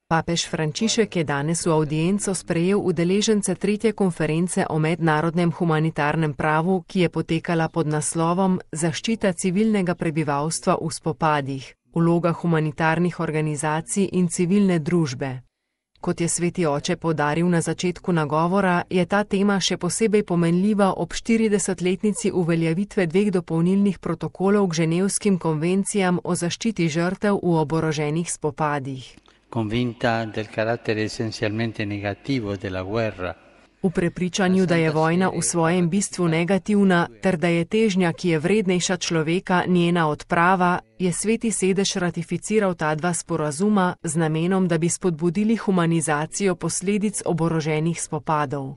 Papež Frančišek je danes v avdienco sprejel udeležence tretje konference o mednarodnem humanitarnem pravu, ki je potekala pod naslovom Zaščita civilnega prebivalstva v spopadih, vloga humanitarnih organizacij in civilne družbe. Kot je sveti oče poudaril na začetku nagovora, je ta tema še posebej pomenljiva ob 40-letnici uveljavitve 2 dopolnilnih protokolov k ženevskim konvencijam o zaščiti žrtev v oboroženih spopadih. Convinta del carattere essenzialmente negativo della guerra. V prepričanju, da je vojna v svojem bistvu negativna, ter da je težnja, ki je vrednejša človeka, njena odprava, je sveti sedež ratificiral ta 2 sporazuma z namenom, da bi spodbudili humanizacijo posledic oboroženih spopadov.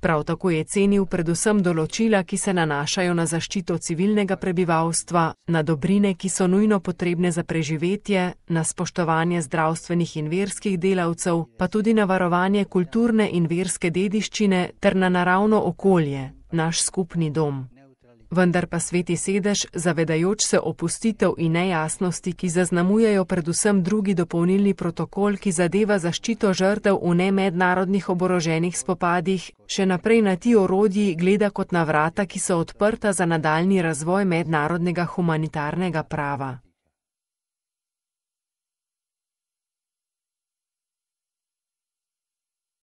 Prav tako je cenil predvsem določila, ki se nanašajo na zaščito civilnega prebivalstva, na dobrine, ki so nujno potrebne za preživetje, na spoštovanje zdravstvenih in verskih delavcev, pa tudi na varovanje kulturne in verske dediščine ter na naravno okolje, naš skupni dom. Vendar pa sveti sedež, zavedajoč se opustitev in nejasnosti, ki zaznamujejo predvsem 2. dopolnilni protokol, ki zadeva zaščito žrtev v nemednarodnih oboroženih spopadih, še naprej na ti orodji gleda kot na vrata, ki so odprta za nadaljnji razvoj mednarodnega humanitarnega prava.